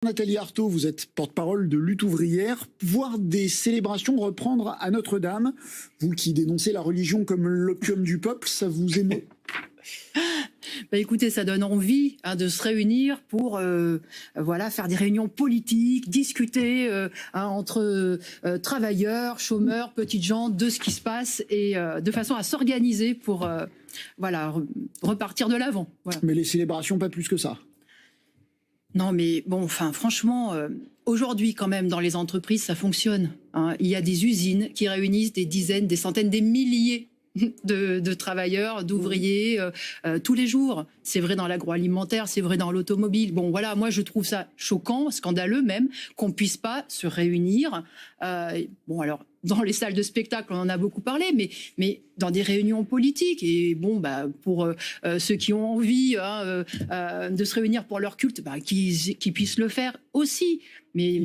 Nathalie Arthaud, vous êtes porte-parole de Lutte ouvrière. Voir des célébrations reprendre à Notre-Dame, vous qui dénoncez la religion comme l'opium du peuple, ça vous émeut? Écoutez, ça donne envie de se réunir pour faire des réunions politiques, discuter entre travailleurs, chômeurs, petites gens de ce qui se passe et de façon à s'organiser pour repartir de l'avant. Voilà. Mais les célébrations, pas plus que ça. Non, mais bon, franchement, aujourd'hui, quand même, dans les entreprises, ça fonctionne. Il y a des usines qui réunissent des dizaines, des centaines, des milliers de travailleurs, d'ouvriers, tous les jours. C'est vrai dans l'agroalimentaire, c'est vrai dans l'automobile. Bon, voilà, moi, je trouve ça choquant, scandaleux même, qu'on puisse pas se réunir. Alors, dans les salles de spectacle, on en a beaucoup parlé, mais dans des réunions politiques. Et pour ceux qui ont envie de se réunir pour leur culte, qu'ils puissent le faire aussi. Mais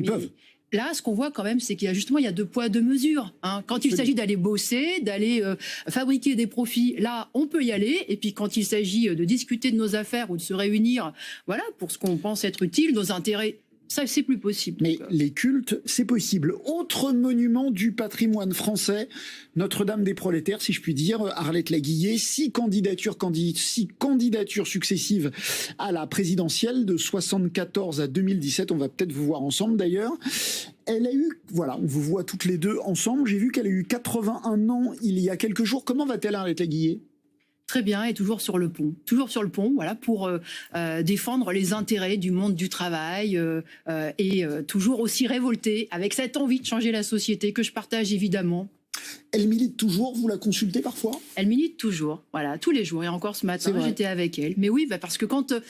là, ce qu'on voit quand même, c'est qu'il y a deux poids, deux mesures. Quand il s'agit d'aller bosser, d'aller fabriquer des profits, là, on peut y aller. Et puis quand il s'agit de discuter de nos affaires ou de se réunir, pour ce qu'on pense être utile, nos intérêts, ça, c'est plus possible. Mais les cultes, c'est possible. Autre monument du patrimoine français, Notre-Dame des prolétaires, si je puis dire, Arlette Laguillet, 6 candidatures successives à la présidentielle de 74 à 2017. On va peut-être vous voir ensemble d'ailleurs. Elle a eu, on vous voit toutes les deux ensemble. J'ai vu qu'elle a eu 81 ans il y a quelques jours. Comment va-t-elle, Arlette Laguillet ? Très bien, et toujours sur le pont, pour défendre les intérêts du monde du travail et toujours aussi révoltée, avec cette envie de changer la société que je partage évidemment. Elle milite toujours, vous la consultez parfois? Elle milite toujours, tous les jours, et encore ce matin, j'étais avec elle. Mais oui, parce que quand, vous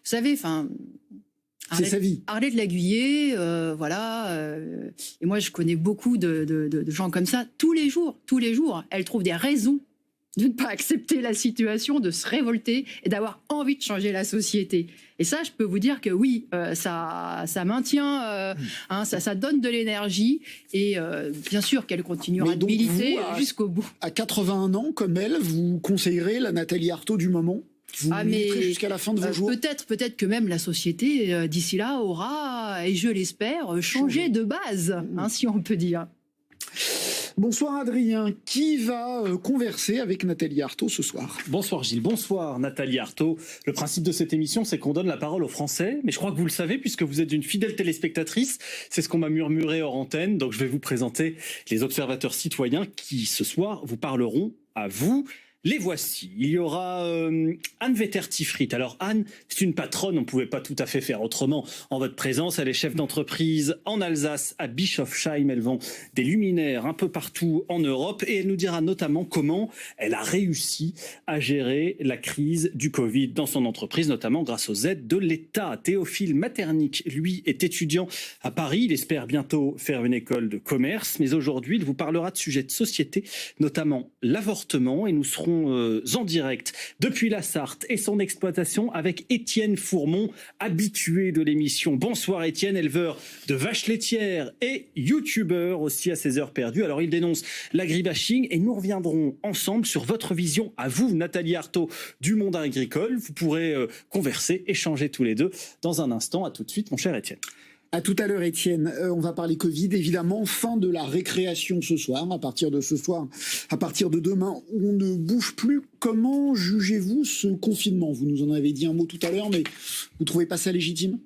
savez, c'est sa vie. Arlette Laguillet, et moi je connais beaucoup de gens comme ça, tous les jours, elle trouve des raisons de ne pas accepter la situation, de se révolter et d'avoir envie de changer la société. Et ça, je peux vous dire que oui, ça maintient, ça donne de l'énergie et bien sûr qu'elle continuera de militer jusqu'au bout. À 81 ans, comme elle, vous conseillerez la Nathalie Arthaud du moment? Vous militerez jusqu'à la fin de vos jours? Peut-être que même la société, d'ici là, aura, et je l'espère, changé de base, si on peut dire. Bonsoir Adrien, qui va converser avec Nathalie Arthaud ce soir? Bonsoir Gilles, bonsoir Nathalie Arthaud. Le principe de cette émission, c'est qu'on donne la parole aux Français, mais je crois que vous le savez puisque vous êtes une fidèle téléspectatrice. C'est ce qu'on m'a murmuré hors antenne, donc je vais vous présenter les observateurs citoyens qui, ce soir, vous parleront à vous. Les voici. Il y aura Anne Wetter-Tifrit. Alors Anne, c'est une patronne, on ne pouvait pas tout à fait faire autrement en votre présence. Elle est chef d'entreprise en Alsace, à Bischofsheim. Elle vend des luminaires un peu partout en Europe et elle nous dira notamment comment elle a réussi à gérer la crise du Covid dans son entreprise, notamment grâce aux aides de l'État. Théophile Maternic, lui, est étudiant à Paris. Il espère bientôt faire une école de commerce, mais aujourd'hui, il vous parlera de sujets de société, notamment l'avortement, et nous serons en direct depuis la Sarthe et son exploitation avec Étienne Fourmont, habitué de l'émission. Bonsoir Étienne, éleveur de vaches laitières et youtubeur aussi à ses heures perdues. Alors il dénonce l'agribashing et nous reviendrons ensemble sur votre vision à vous, Nathalie Arthaud, du monde agricole. Vous pourrez converser, échanger tous les deux dans un instant. À tout de suite mon cher Étienne. À tout à l'heure, Étienne. On va parler Covid, évidemment. Fin de la récréation ce soir. À partir de ce soir, à partir de demain, on ne bouge plus. Comment jugez-vous ce confinement? Vous nous en avez dit un mot tout à l'heure, mais vous trouvez pas ça légitime?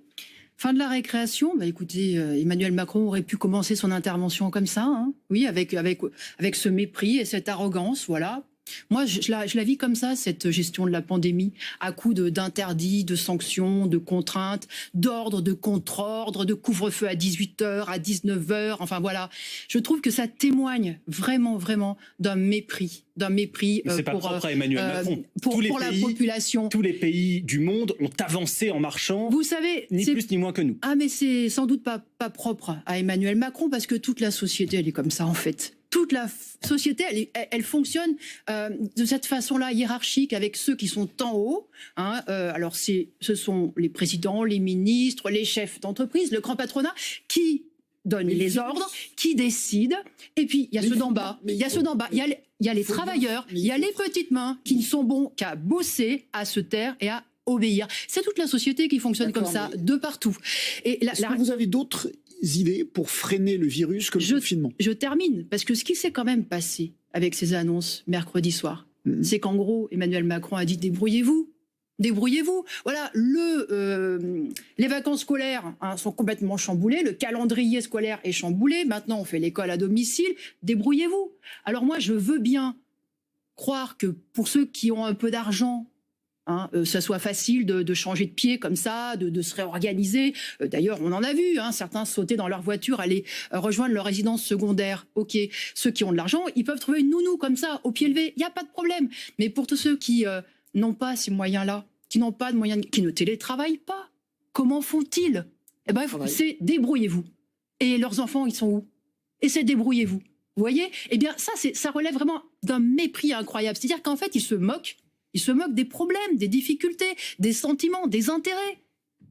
Fin de la récréation, écoutez, Emmanuel Macron aurait pu commencer son intervention comme ça, oui, avec ce mépris et cette arrogance, voilà. Moi, je la vis comme ça, cette gestion de la pandémie, à coup d'interdits, de sanctions, de contraintes, d'ordres, de contre-ordres, de couvre-feu à 18h, à 19h, enfin voilà. Je trouve que ça témoigne vraiment, vraiment d'un mépris c'est pas propre à Emmanuel Macron. Pour la population. Tous les pays du monde ont avancé en marchant, vous savez, ni plus ni moins que nous. Mais c'est sans doute pas propre à Emmanuel Macron, parce que toute la société, elle est comme ça en fait. Toute la société, elle fonctionne de cette façon-là, hiérarchique, avec ceux qui sont en haut. Alors, ce sont les présidents, les ministres, les chefs d'entreprise, le grand patronat, qui donnent les ordres, qui décident. Et puis, il y a ceux d'en bas. Il y a ceux d'en bas. Il y a les travailleurs, il y a les petites mains qui ne sont bons qu'à bosser, à se taire et à obéir. C'est toute la société qui fonctionne comme ça, de partout. Et est-ce que vous avez d'autres idées pour freiner le virus que le confinement? Je termine, parce que ce qui s'est quand même passé avec ces annonces mercredi soir, c'est qu'en gros, Emmanuel Macron a dit débrouillez-vous. Débrouillez-vous. Voilà, les vacances scolaires sont complètement chamboulées, le calendrier scolaire est chamboulé, maintenant on fait l'école à domicile, débrouillez-vous. Alors moi, je veux bien croire que pour ceux qui ont un peu d'argent, ça soit facile de changer de pied comme ça, de se réorganiser. D'ailleurs, on en a vu, certains sautaient dans leur voiture, aller rejoindre leur résidence secondaire. Ok, ceux qui ont de l'argent, ils peuvent trouver une nounou comme ça, au pied levé, il n'y a pas de problème. Mais pour tous ceux qui n'ont pas ces moyens-là, qui n'ont pas de moyens, qui ne télétravaillent pas, comment font-ils? Eh ben, c'est débrouillez-vous. Et leurs enfants, ils sont où? Et c'est débrouillez-vous. Vous voyez? Eh bien, ça relève vraiment d'un mépris incroyable. C'est-à-dire qu'en fait, ils se moquent des problèmes, des difficultés, des sentiments, des intérêts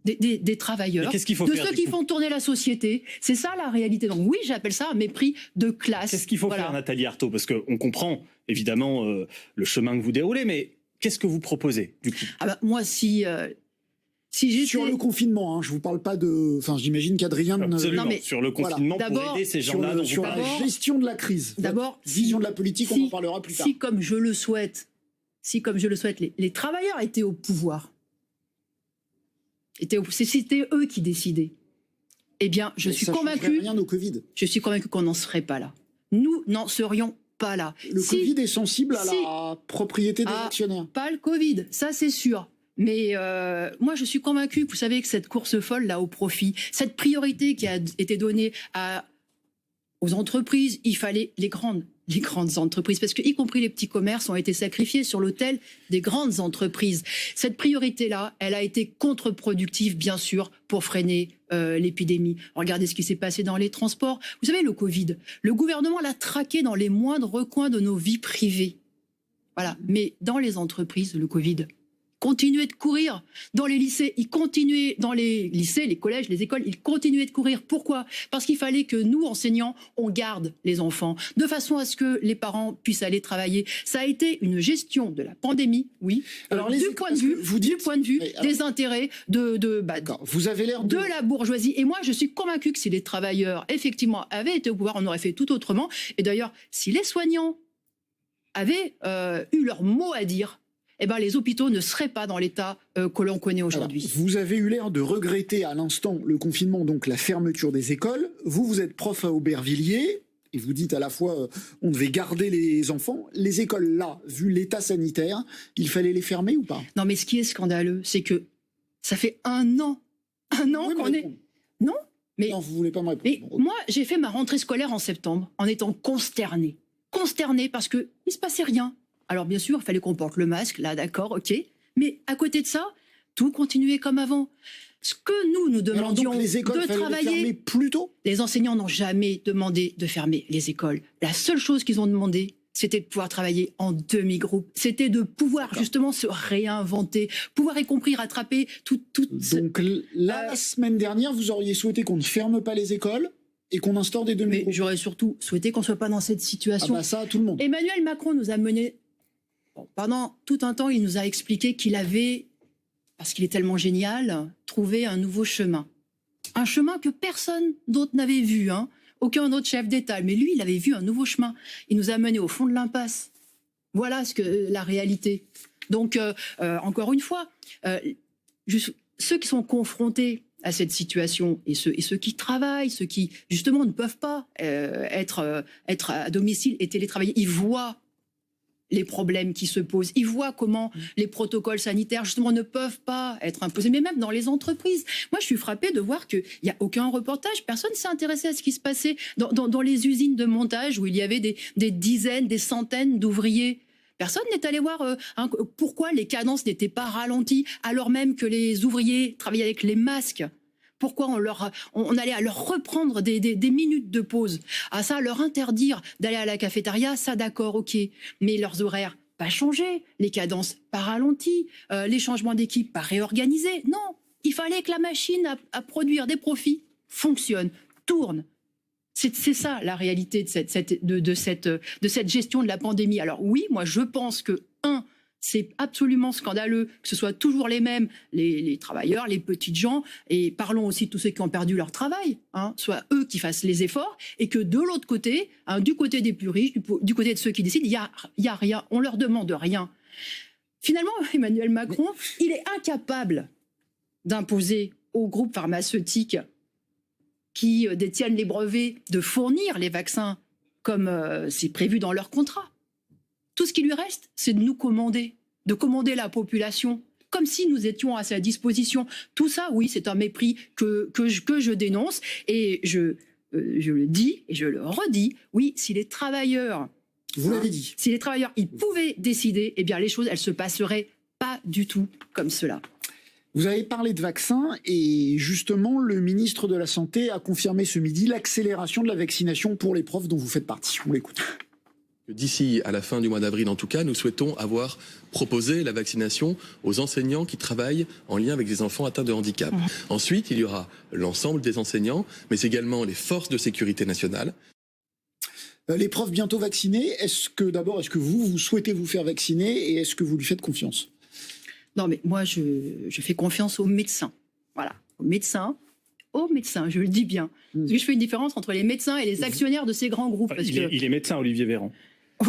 des travailleurs, de ceux qui font tourner la société. C'est ça la réalité. Donc oui, j'appelle ça un mépris de classe. Qu'est-ce qu'il faut faire, Nathalie Arthaud? Parce qu'on comprend évidemment le chemin que vous déroulez, mais qu'est-ce que vous proposez du coup? Moi, si j'étais... Sur le confinement, je vous parle pas de... Enfin, j'imagine qu'Adrien... Absolument, sur le confinement, pour aider ces gens-là. Sur la gestion de la crise. D'abord, vision de la politique, on en parlera plus tard. Si, comme je le souhaite, les travailleurs étaient au pouvoir, c'était eux qui décidaient, eh bien, je suis convaincu qu'on n'en serait pas là. Nous n'en serions pas là. Le Covid est sensible à la propriété des actionnaires. Pas le Covid, ça c'est sûr. Mais moi, je suis convaincu que vous savez que cette course folle là au profit, cette priorité qui a été donnée aux entreprises, il fallait les grandes entreprises, parce que y compris les petits commerces ont été sacrifiés sur l'autel des grandes entreprises. Cette priorité-là, elle a été contre-productive, bien sûr, pour freiner l'épidémie. Regardez ce qui s'est passé dans les transports. Vous savez, le Covid, le gouvernement l'a traqué dans les moindres recoins de nos vies privées. Voilà. Mais dans les entreprises, le Covid continuait de courir. Dans les lycées, les collèges, les écoles, ils continuaient de courir. Pourquoi? Parce qu'il fallait que nous, enseignants, on garde les enfants, de façon à ce que les parents puissent aller travailler. Ça a été une gestion de la pandémie, oui. Alors, du point de vue des intérêts vous avez l'air de la bourgeoisie. Et moi, je suis convaincue que si les travailleurs, effectivement, avaient été au pouvoir, on aurait fait tout autrement. Et d'ailleurs, si les soignants avaient eu leur mot à dire, eh ben, les hôpitaux ne seraient pas dans l'état que l'on connaît aujourd'hui. Vous avez eu l'air de regretter à l'instant le confinement, donc la fermeture des écoles. Vous êtes prof à Aubervilliers et vous dites à la fois on devait garder les enfants. Les écoles, là, vu l'état sanitaire, il fallait les fermer ou pas? Non, mais ce qui est scandaleux, c'est que ça fait un an qu'on est... Non, mais... Non, vous voulez pas me répondre. Mais moi, j'ai fait ma rentrée scolaire en septembre en étant consternée. Consternée parce qu'il ne se passait rien. Alors bien sûr, il fallait qu'on porte le masque, là d'accord, ok. Mais à côté de ça, tout continuait comme avant. Ce que nous demandions de travailler... plus tôt. Les enseignants n'ont jamais demandé de fermer les écoles. La seule chose qu'ils ont demandé, c'était de pouvoir travailler en demi-groupe. C'était de pouvoir justement se réinventer, pouvoir y compris rattraper tout... Donc la semaine dernière, vous auriez souhaité qu'on ne ferme pas les écoles et qu'on instaure des demi-groupes. Mais j'aurais surtout souhaité qu'on ne soit pas dans cette situation. Ça, tout le monde. Emmanuel Macron nous a menés... pendant tout un temps, il nous a expliqué qu'il avait, parce qu'il est tellement génial, trouvé un nouveau chemin. Un chemin que personne d'autre n'avait vu, aucun autre chef d'État. Mais lui, il avait vu un nouveau chemin. Il nous a menés au fond de l'impasse. Voilà la réalité. Donc, encore une fois, ceux qui sont confrontés à cette situation et ceux qui travaillent, ceux qui, justement, ne peuvent pas être à domicile et télétravailler, ils voient les problèmes qui se posent. Ils voient comment les protocoles sanitaires, justement, ne peuvent pas être imposés. Mais même dans les entreprises. Moi, je suis frappée de voir qu'il n'y a aucun reportage. Personne ne s'est intéressé à ce qui se passait dans les usines de montage où il y avait des dizaines, des centaines d'ouvriers. Personne n'est allé voir pourquoi les cadences n'étaient pas ralenties alors même que les ouvriers travaillaient avec les masques. Pourquoi on allait à leur reprendre des minutes de pause? À ça, leur interdire d'aller à la cafétéria, ça d'accord, ok. Mais leurs horaires, pas changés. Les cadences, pas ralenties. Les changements d'équipe, pas réorganisés. Non, il fallait que la machine à produire des profits fonctionne, tourne. C'est ça la réalité de cette gestion de la pandémie. Alors oui, moi je pense que, C'est absolument scandaleux que ce soit toujours les mêmes, les travailleurs, les petites gens, et parlons aussi de tous ceux qui ont perdu leur travail, soit eux qui fassent les efforts, et que de l'autre côté, du côté des plus riches, du côté de ceux qui décident, il y a rien, on leur demande rien. Finalement, Emmanuel Macron, il est incapable d'imposer aux groupes pharmaceutiques qui détiennent les brevets de fournir les vaccins comme c'est prévu dans leur contrat. Tout ce qui lui reste, c'est de nous commander, de commander la population, comme si nous étions à sa disposition. Tout ça, oui, c'est un mépris que je dénonce. Et je le dis et je le redis, oui, si les travailleurs... Vous l'avez dit. Si les travailleurs, ils pouvaient décider, eh bien les choses, elles se passeraient pas du tout comme cela. Vous avez parlé de vaccins et justement, le ministre de la Santé a confirmé ce midi l'accélération de la vaccination pour les profs dont vous faites partie. On l'écoute. D'ici à la fin du mois d'avril, en tout cas, nous souhaitons avoir proposé la vaccination aux enseignants qui travaillent en lien avec des enfants atteints de handicap. Ensuite, il y aura l'ensemble des enseignants, mais également les forces de sécurité nationale. Les profs bientôt vaccinés, est-ce que vous souhaitez vous faire vacciner et est-ce que vous lui faites confiance? Non, mais moi, je fais confiance aux médecins. Voilà, aux médecins, je le dis bien. Parce que je fais une différence entre les médecins et les actionnaires de ces grands groupes. Parce il est médecin, Olivier Véran.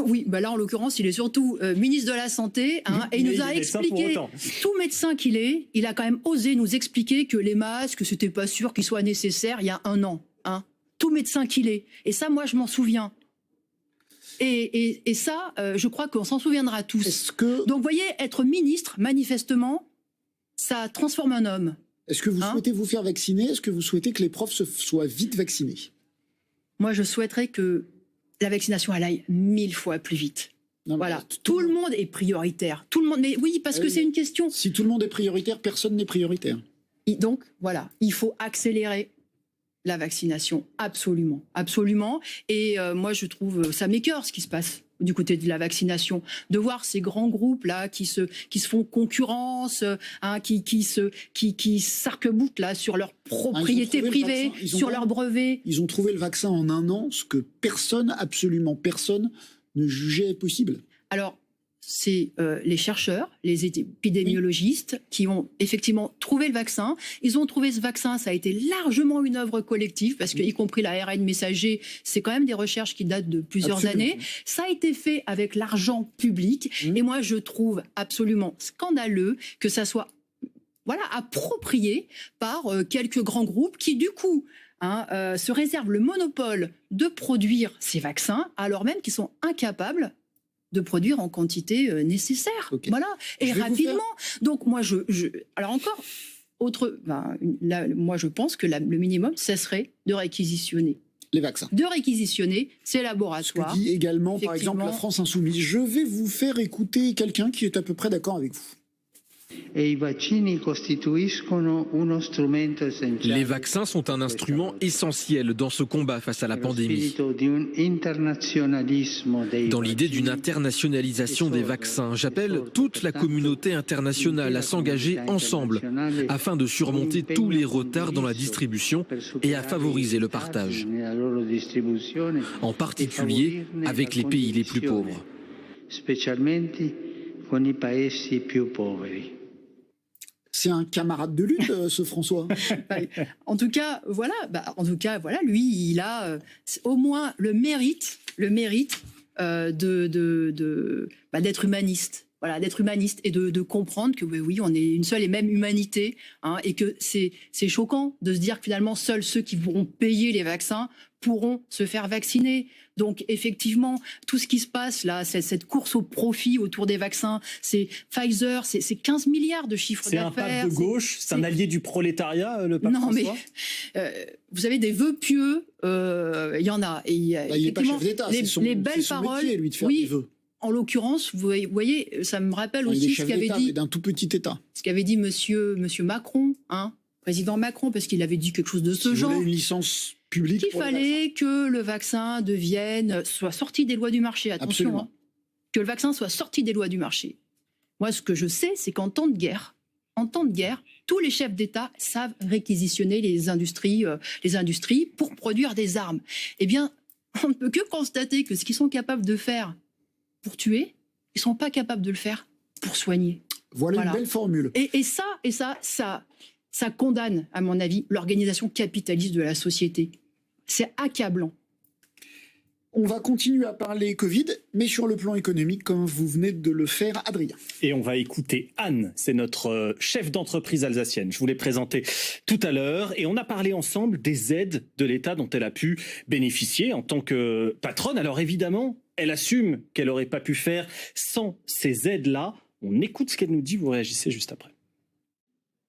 Oui, bah là, en l'occurrence, il est surtout ministre de la Santé. Et il nous a expliqué, tout médecin qu'il est, il a quand même osé nous expliquer que les masques, c'était pas sûr qu'ils soient nécessaires il y a un an. Tout médecin qu'il est. Et ça, moi, je m'en souviens. Et ça, je crois qu'on s'en souviendra tous. Donc, vous voyez, être ministre, manifestement, ça transforme un homme. Est-ce que vous souhaitez vous faire vacciner? Est-ce que vous souhaitez que les profs soient vite vaccinés? Moi, je souhaiterais que la vaccination elle aille 1000 fois plus vite. Non, voilà, tout le monde est prioritaire. Tout le monde, mais oui, parce que c'est une question. Si tout le monde est prioritaire, personne n'est prioritaire. Donc, voilà, il faut accélérer la vaccination, absolument, absolument. Et moi, je trouve, ça m'écœure ce qui se passe du côté de la vaccination, de voir ces grands groupes là qui se font concurrence, qui s'arc-boutent là sur leur propriété privée, sur leurs brevets. Ils ont trouvé le vaccin en un an, ce que personne, absolument personne, ne jugeait possible. Alors, c'est les chercheurs, les épidémiologistes qui ont effectivement trouvé le vaccin. Ils ont trouvé ce vaccin, ça a été largement une œuvre collective, parce que, y compris l'ARN messager, c'est quand même des recherches qui datent de plusieurs années. Ça a été fait avec l'argent public. Et moi, je trouve absolument scandaleux que ça soit approprié par quelques grands groupes qui, du coup, se réservent le monopole de produire ces vaccins, alors même qu'ils sont incapables de produire en quantité nécessaire. Voilà. Et rapidement. Donc, moi, alors encore, moi, je pense que le minimum, ça serait de réquisitionner. Les vaccins. De réquisitionner ces laboratoires. Ce que dit également, par exemple, la France Insoumise. Je vais vous faire écouter quelqu'un qui est à peu près d'accord avec vous. Les vaccins sont un instrument essentiel dans ce combat face à la pandémie. Dans l'idée d'une internationalisation des vaccins, j'appelle toute la communauté internationale à s'engager ensemble afin de surmonter tous les retards dans la distribution et à favoriser le partage, en particulier avec les pays les plus pauvres. C'est un camarade de lutte, ce François. En tout cas, voilà. Lui, il a au moins le mérite d'être humaniste. Voilà, d'être humaniste et de comprendre que oui, on est une seule et même humanité, et que c'est choquant de se dire que finalement seuls ceux qui pourront payer les vaccins pourront se faire vacciner. Donc effectivement, tout ce qui se passe là, cette course au profit autour des vaccins, c'est Pfizer, c'est 15 milliards de chiffre d'affaires. C'est un pape de gauche, c'est un allié du prolétariat, le pape François. Non mais, vous savez, des vœux pieux, il y en a. Et il n'est pas chef d'État, les belles paroles, métier, lui, de faire des vœux. En l'occurrence, vous voyez, ça me rappelle aussi ce qu'avait dit d'un tout petit État. Ce qu'avait dit Monsieur Macron, président Macron, parce qu'il avait dit quelque chose de ce genre. Une licence publique. Qu'il fallait que le vaccin soit sorti des lois du marché. Attention, que le vaccin soit sorti des lois du marché. Moi, ce que je sais, c'est qu'en temps de guerre, tous les chefs d'État savent réquisitionner les industries pour produire des armes. Eh bien, on ne peut que constater que ce qu'ils sont capables de faire pour tuer, ils ne sont pas capables de le faire pour soigner. Voilà une belle formule. Et ça condamne, à mon avis, l'organisation capitaliste de la société. C'est accablant. On va continuer à parler Covid, mais sur le plan économique, comme vous venez de le faire, Adrien. Et on va écouter Anne, c'est notre chef d'entreprise alsacienne. Je vous l'ai présenté tout à l'heure. Et on a parlé ensemble des aides de l'État dont elle a pu bénéficier en tant que patronne. Alors évidemment, elle assume qu'elle n'aurait pas pu faire sans ces aides-là. On écoute ce qu'elle nous dit, vous réagissez juste après.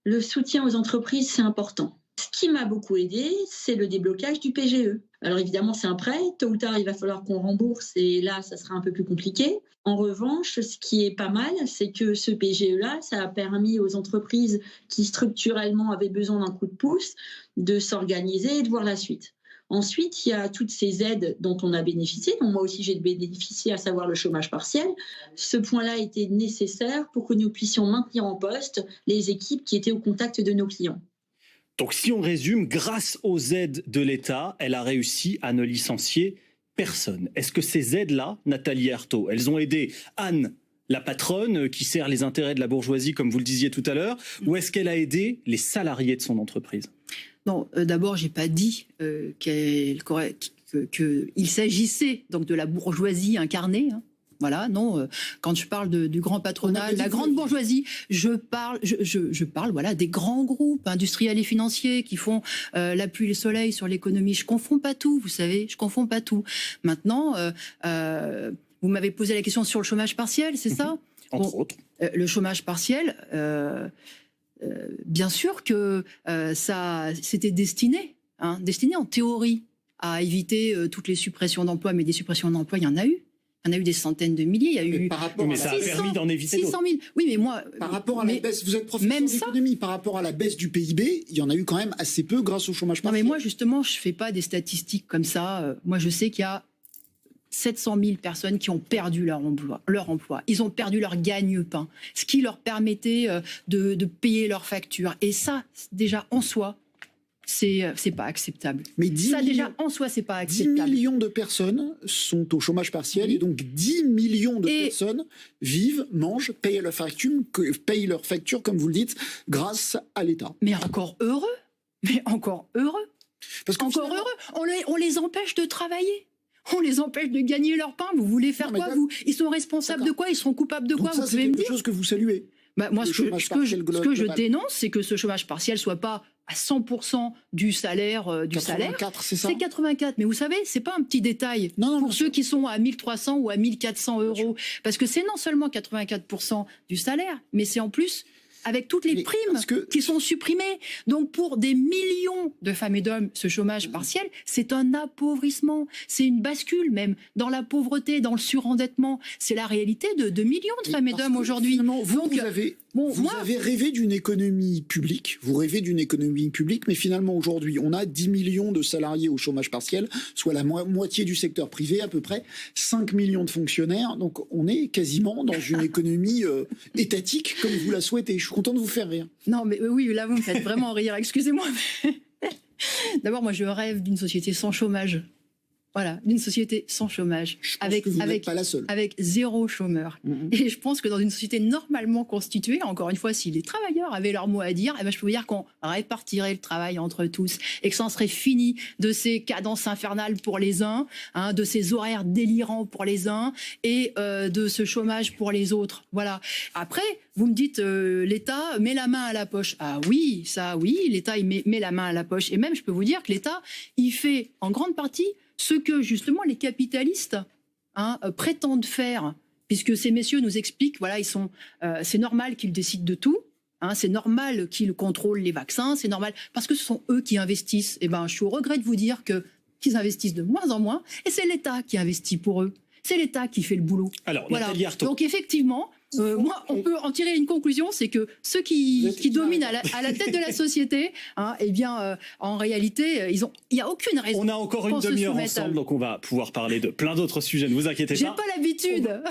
Le soutien aux entreprises, c'est important. Ce qui m'a beaucoup aidé, c'est le déblocage du PGE. Alors évidemment, c'est un prêt. Tôt ou tard, il va falloir qu'on rembourse et là, ça sera un peu plus compliqué. En revanche, ce qui est pas mal, c'est que ce PGE-là, ça a permis aux entreprises qui structurellement avaient besoin d'un coup de pouce de s'organiser et de voir la suite. Ensuite, il y a toutes ces aides dont on a bénéficié, dont moi aussi j'ai bénéficié, à savoir le chômage partiel. Ce point-là était nécessaire pour que nous puissions maintenir en poste les équipes qui étaient au contact de nos clients. Donc si on résume, grâce aux aides de l'État, elle a réussi à ne licencier personne. Est-ce que ces aides-là, Nathalie Arthaud, elles ont aidé Anne, la patronne, qui sert les intérêts de la bourgeoisie, comme vous le disiez tout à l'heure, ou est-ce qu'elle a aidé les salariés de son entreprise ? Non, d'abord, j'ai pas dit qu'il s'agissait donc de la bourgeoisie incarnée. Hein. Voilà, non. Quand je parle du grand patronat, la grande bourgeoisie, je parle voilà, des grands groupes industriels et financiers qui font la pluie et le soleil sur l'économie. Je confonds pas tout, vous savez, je confonds pas tout. Maintenant, vous m'avez posé la question sur le chômage partiel, c'est ça ? Entre autres. Le chômage partiel, bien sûr que ça c'était destiné en théorie à éviter toutes les suppressions d'emplois, mais des suppressions d'emplois, il y en a eu. Il y en a eu des centaines de milliers. Il y a eu. Mais ça a permis d'en éviter 600 000. Oui, mais moi. Par rapport à la baisse, vous êtes professeur d'économie, par rapport à la baisse du PIB, il y en a eu quand même assez peu grâce au chômage partiel. Non, mais moi, justement, je ne fais pas des statistiques comme ça. Moi, je sais qu'il y a 700 000 personnes qui ont perdu leur emploi. Ils ont perdu leur gagne-pain, ce qui leur permettait de payer leurs factures. Et ça, déjà, en soi, c'est pas acceptable. Mais déjà, en soi, c'est pas acceptable. 10 millions de personnes sont au chômage partiel, et donc 10 millions de personnes vivent, mangent, payent leurs factures, comme vous le dites, grâce à l'État. Mais encore heureux. Parce que encore heureux. On les empêche de travailler. On les empêche de gagner leur pain. Vous voulez faire quoi, vous ? Ils sont responsables de quoi ? Ils seront coupables de quoi ? Vous pouvez me dire ? C'est quelque chose que vous saluez. Moi, ce que je dénonce, c'est que ce chômage partiel soit pas à 100% du salaire. 84, c'est ça ? C'est 84. Mais vous savez, c'est pas un petit détail pour ceux qui sont à 1300 ou à 1400 euros. Parce que c'est non seulement 84% du salaire, mais c'est en plus avec toutes les primes qui sont supprimées. Donc pour des millions de femmes et d'hommes, ce chômage partiel, c'est un appauvrissement. C'est une bascule même dans la pauvreté, dans le surendettement. C'est la réalité de millions de femmes et d'hommes aujourd'hui. Vous avez rêvé d'une économie publique, mais finalement aujourd'hui, on a 10 millions de salariés au chômage partiel, soit la moitié du secteur privé à peu près, 5 millions de fonctionnaires, donc on est quasiment dans une économie étatique comme vous la souhaitez. Je suis content de vous faire rire. Non mais oui, là vous me faites vraiment rire, excusez-moi. D'abord, moi je rêve d'une société sans chômage. Voilà, d'une société sans chômage, avec zéro chômeur. Et je pense que dans une société normalement constituée, encore une fois, si les travailleurs avaient leur mot à dire, je peux vous dire qu'on répartirait le travail entre tous et que ça en serait fini de ces cadences infernales pour les uns, de ces horaires délirants pour les uns et de ce chômage pour les autres. Voilà. Après, vous me dites l'État met la main à la poche. Ah oui, ça oui, l'État il met la main à la poche. Et même, je peux vous dire que l'État, il fait en grande partie ce que justement les capitalistes prétendent faire, puisque ces messieurs nous expliquent, voilà, c'est normal qu'ils décident de tout, c'est normal qu'ils contrôlent les vaccins, c'est normal, parce que ce sont eux qui investissent. Et je suis au regret de vous dire qu'ils investissent de moins en moins, et c'est l'État qui investit pour eux. C'est l'État qui fait le boulot. Alors, voilà. Nathalie Arthaud. Donc effectivement, on peut en tirer une conclusion, c'est que ceux qui dominent à la tête de la société, en réalité, il n'y a aucune raison. On a encore une demi-heure ensemble, donc on va pouvoir parler de plein d'autres sujets. Ne vous inquiétez pas. J'ai pas l'habitude.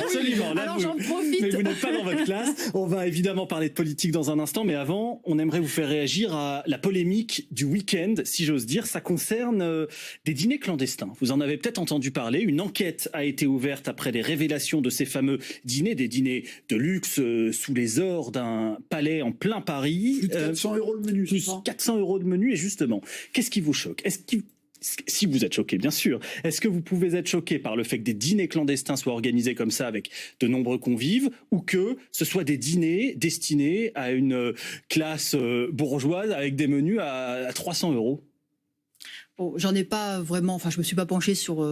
Absolument. Alors j'en profite. Mais vous n'êtes pas dans votre classe. On va évidemment parler de politique dans un instant, mais avant, on aimerait vous faire réagir à la polémique du week-end, si j'ose dire. Ça concerne des dîners clandestins. Vous en avez peut-être entendu parler. Une enquête a été ouverte après les révélations de ces fameux dîners, des dîners dîner de luxe sous les ors d'un palais en plein Paris. Plus de 400 € le menu, c'est Plus ça 400 € de menu. Et justement, qu'est-ce qui vous choque? Si vous êtes choqué, bien sûr, est-ce que vous pouvez être choqué par le fait que des dîners clandestins soient organisés comme ça avec de nombreux convives, ou que ce soit des dîners destinés à une classe bourgeoise avec des menus à 300 €? Bon, j'en ai pas vraiment, enfin je me suis pas penchée sur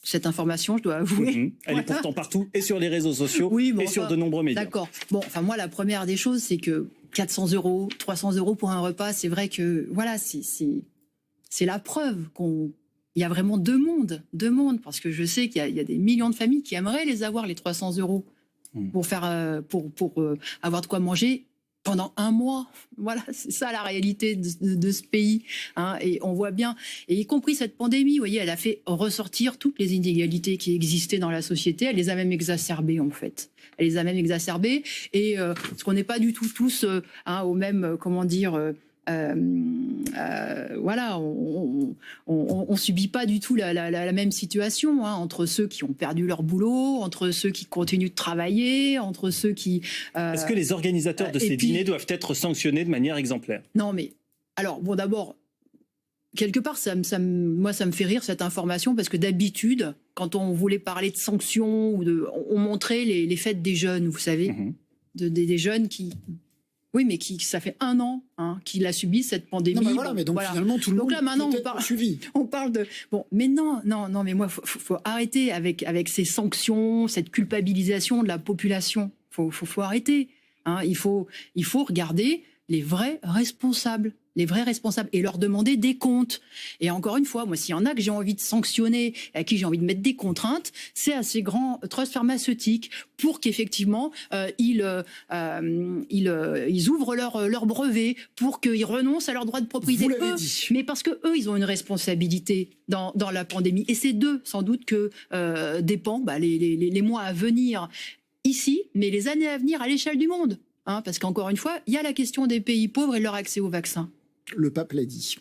cette information, je dois avouer. Elle est pourtant partout, et sur les réseaux sociaux, oui, bon, et sur de nombreux médias. D'accord. Bon, enfin moi la première des choses, c'est que 400 €, 300 € pour un repas, c'est vrai que voilà, c'est la preuve qu'il y a vraiment deux mondes, parce que je sais qu'il y a des millions de familles qui aimeraient les avoir, les 300 € pour faire, pour avoir de quoi manger pendant un mois. Voilà, c'est ça la réalité de ce pays. Hein, et on voit bien, et y compris cette pandémie, vous voyez, elle a fait ressortir toutes les inégalités qui existaient dans la société. Elle les a même exacerbées, en fait. Elle les a même exacerbées. Et parce qu'on n'est pas du tout tous au même, comment dire... voilà, on subit pas du tout la même situation entre ceux qui ont perdu leur boulot, entre ceux qui continuent de travailler, entre ceux qui... Est-ce que les organisateurs de ces dîners doivent être sanctionnés de manière exemplaire? Non, mais alors, bon, d'abord, quelque part, moi, ça me fait rire cette information, parce que d'habitude, quand on voulait parler de sanctions, on montrait les fêtes des jeunes, vous savez, des jeunes qui... Oui, mais ça fait 1 an qu'il a subi cette pandémie. Non, mais voilà, mais donc finalement, tout le monde là, maintenant, suivi. On parle de... Bon, mais non, mais moi, faut arrêter avec ces sanctions, cette culpabilisation de la population. Faut arrêter. Il faut regarder les vrais responsables. Et leur demander des comptes. Et encore une fois, moi, s'il y en a que j'ai envie de sanctionner, à qui j'ai envie de mettre des contraintes, c'est à ces grands trusts pharmaceutiques pour qu'effectivement ils ouvrent leur brevet, pour qu'ils renoncent à leur droit de propriété. Vous l'avez dit. Mais parce que eux, ils ont une responsabilité dans la pandémie. Et c'est d'eux, sans doute, que dépend les mois à venir ici, mais les années à venir à l'échelle du monde. Parce qu'encore une fois, il y a la question des pays pauvres et leur accès aux vaccins. Le pape l'a dit.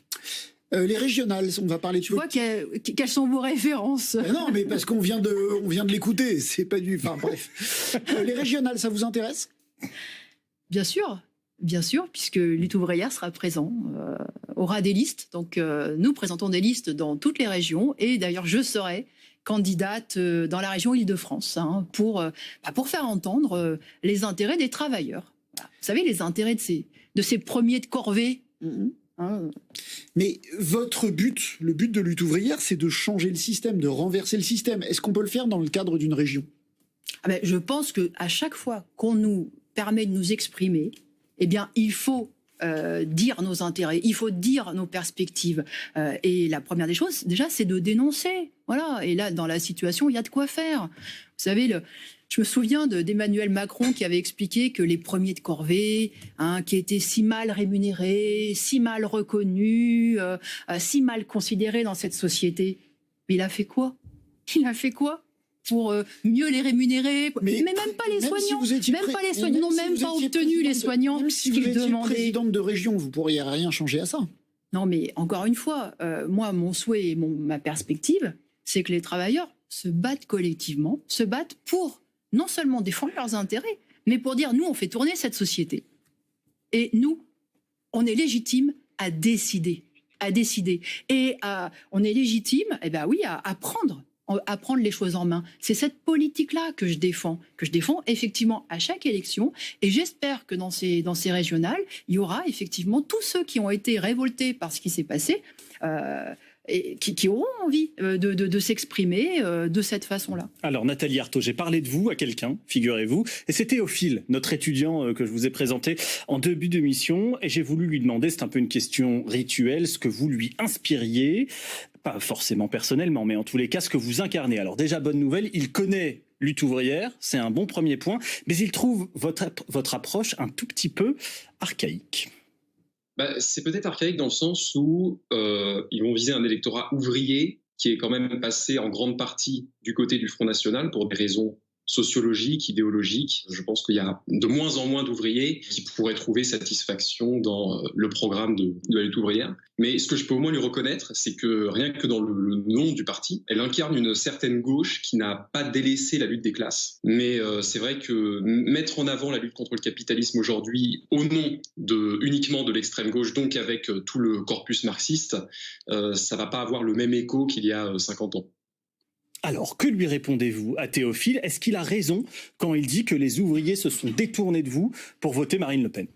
Les régionales, on va parler de... Tu vois quelles sont vos références? Non, mais parce qu'on vient de l'écouter, c'est pas du... Enfin bref. Les régionales, ça vous intéresse? Bien sûr, puisque Lutte ouvrière sera présent, aura des listes. Donc nous présentons des listes dans toutes les régions, et d'ailleurs je serai candidate dans la région Île-de-France pour faire entendre les intérêts des travailleurs. Voilà. Vous savez, les intérêts de ces premiers de corvée. Mais votre but, le but de Lutte ouvrière, c'est de changer le système, de renverser le système. Est-ce qu'on peut le faire dans le cadre d'une région? Je pense qu'à chaque fois qu'on nous permet de nous exprimer, eh bien, il faut dire nos intérêts, il faut dire nos perspectives. Et la première des choses, déjà, c'est de dénoncer. Voilà. Et là, dans la situation, il y a de quoi faire. Vous savez, je me souviens d'Emmanuel Macron qui avait expliqué que les premiers de corvée, qui étaient si mal rémunérés, si mal reconnus, si mal considérés dans cette société, mais il a fait quoi pour mieux les rémunérer, mais même pas les soignants, n'ont même pas obtenu les soignants. Même si vous étiez présidente de région, vous pourriez rien changer à ça. Non, mais encore une fois, moi, mon souhait et ma perspective, c'est que les travailleurs se battent collectivement, se battent pour non seulement défendre leurs intérêts, mais pour dire, nous, on fait tourner cette société. Et nous, on est légitime à décider. Et on est légitime, à prendre les choses en main. C'est cette politique-là que je défends effectivement à chaque élection, et j'espère que dans ces régionales, il y aura effectivement tous ceux qui ont été révoltés par ce qui s'est passé, et qui auront envie de s'exprimer de cette façon-là. Alors Nathalie Arthaud, j'ai parlé de vous à quelqu'un, figurez-vous, et c'est Théophile, notre étudiant que je vous ai présenté en début d'émission, et j'ai voulu lui demander, c'est un peu une question rituelle, ce que vous lui inspiriez, pas forcément personnellement, mais en tous les cas, ce que vous incarnez. Alors déjà, bonne nouvelle, il connaît Lutte ouvrière, c'est un bon premier point, mais il trouve votre approche un tout petit peu archaïque. C'est peut-être archaïque dans le sens où ils vont viser un électorat ouvrier qui est quand même passé en grande partie du côté du Front National pour des raisons sociologique, idéologique. Je pense qu'il y a de moins en moins d'ouvriers qui pourraient trouver satisfaction dans le programme de la lutte ouvrière. Mais ce que je peux au moins lui reconnaître, c'est que rien que dans le nom du parti, elle incarne une certaine gauche qui n'a pas délaissé la lutte des classes. Mais c'est vrai que mettre en avant la lutte contre le capitalisme aujourd'hui au nom uniquement de l'extrême gauche, donc avec tout le corpus marxiste, ça va pas avoir le même écho qu'il y a 50 ans. Alors, que lui répondez-vous à Théophile? Est-ce qu'il a raison quand il dit que les ouvriers se sont détournés de vous pour voter Marine Le Pen?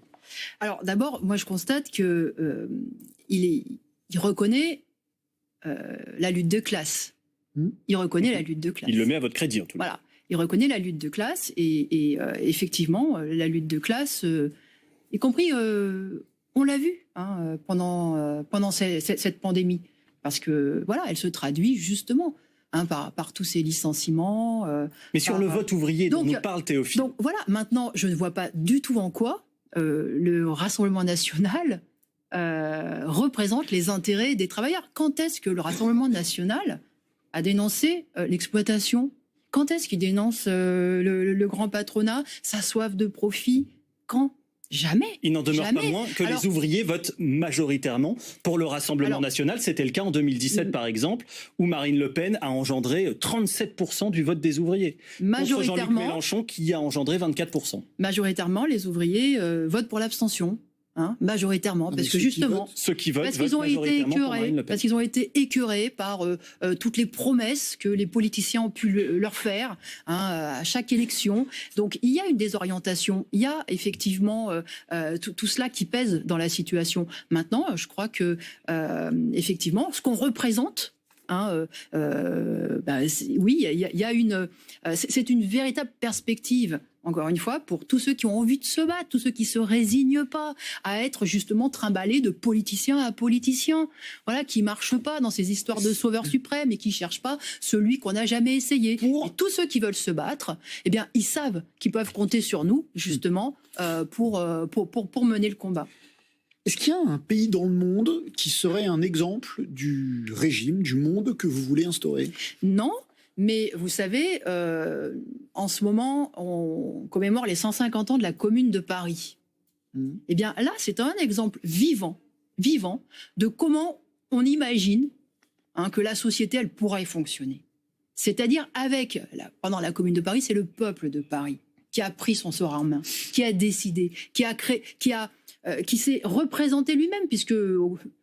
Alors d'abord, moi je constate que il reconnaît la lutte de classe. Il reconnaît la lutte de classe. Il le met à votre crédit en tout cas. Voilà, il reconnaît la lutte de classe et effectivement la lutte de classe, y compris, on l'a vu pendant cette pandémie, parce que voilà, elle se traduit justement. Par tous ces licenciements. Mais sur le vote ouvrier dont nous parle Théophile. Donc voilà, maintenant, je ne vois pas du tout en quoi le Rassemblement national représente les intérêts des travailleurs. Quand est-ce que le Rassemblement national a dénoncé l'exploitation? Quand est-ce qu'il dénonce le grand patronat, sa soif de profit? Quand? Jamais. Il n'en demeure Jamais. pas moins que les ouvriers votent majoritairement pour le Rassemblement national. C'était le cas en 2017, par exemple, où Marine Le Pen a engendré 37% du vote des ouvriers. Contre Jean-Luc Mélenchon, qui a engendré 24%. Majoritairement, les ouvriers votent pour l'abstention. Majoritairement, parce que justement, ceux qui votent, parce qu'ils ont été écœurés, parce qu'ils ont été écœurés par toutes les promesses que les politiciens ont pu leur faire à chaque élection. Donc il y a une désorientation, il y a effectivement tout cela qui pèse dans la situation. Maintenant, je crois que effectivement, ce qu'on représente. Oui, il y a une. C'est une véritable perspective. Encore une fois, pour tous ceux qui ont envie de se battre, tous ceux qui se résignent pas à être justement trimballés de politicien à politicien, voilà, qui marchent pas dans ces histoires de sauveur suprême et qui cherchent pas celui qu'on n'a jamais essayé. Et tous ceux qui veulent se battre, eh bien, ils savent qu'ils peuvent compter sur nous justement pour mener le combat. Est-ce qu'il y a un pays dans le monde qui serait un exemple du régime, du monde que vous voulez instaurer? Non. Mais vous savez, en ce moment, on commémore les 150 ans de la Commune de Paris. Eh bien là, c'est un exemple vivant de comment on imagine que la société, elle pourrait fonctionner. C'est-à-dire pendant la Commune de Paris, c'est le peuple de Paris qui a pris son sort en main, qui a décidé, qui s'est représenté lui-même, puisque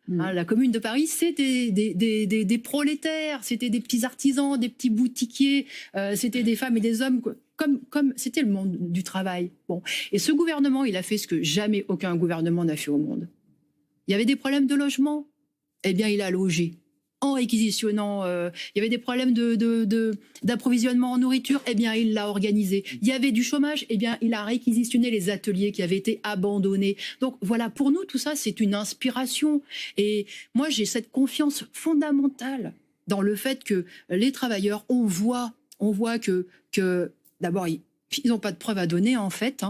la Commune de Paris, c'était des prolétaires, c'était des petits artisans, des petits boutiquiers, c'était des femmes et des hommes, comme c'était le monde du travail. Bon. Et ce gouvernement, il a fait ce que jamais aucun gouvernement n'a fait au monde. Il y avait des problèmes de logement, eh bien il a logé. En réquisitionnant, il y avait des problèmes d'approvisionnement en nourriture, eh bien il l'a organisé. Il y avait du chômage, eh bien il a réquisitionné les ateliers qui avaient été abandonnés. Donc voilà, pour nous tout ça c'est une inspiration. Et moi j'ai cette confiance fondamentale dans le fait que les travailleurs, on voit que d'abord ils n'ont pas de preuves à donner en fait,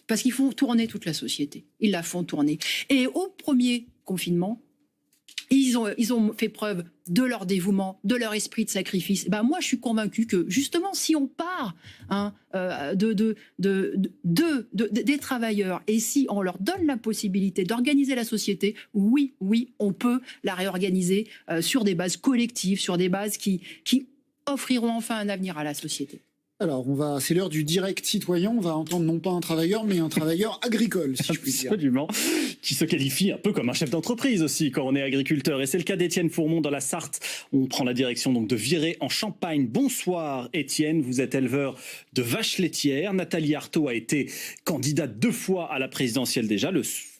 parce qu'ils font tourner toute la société. Ils la font tourner. Et au premier confinement, ils ont fait preuve de leur dévouement, de leur esprit de sacrifice. Moi, je suis convaincue que, justement, si on part des travailleurs et si on leur donne la possibilité d'organiser la société, oui, on peut la réorganiser sur des bases collectives, sur des bases qui offriront enfin un avenir à la société. Alors, c'est l'heure du direct citoyen. On va entendre non pas un travailleur, mais un travailleur agricole, si je puis dire. Absolument. Qui se qualifie un peu comme un chef d'entreprise aussi quand on est agriculteur. Et c'est le cas d'Étienne Fourmont dans la Sarthe. On prend la direction donc de Viré en Champagne. Bonsoir Étienne, vous êtes éleveur de vaches laitières. Nathalie Arthaud a été candidate 2 fois à la présidentielle déjà.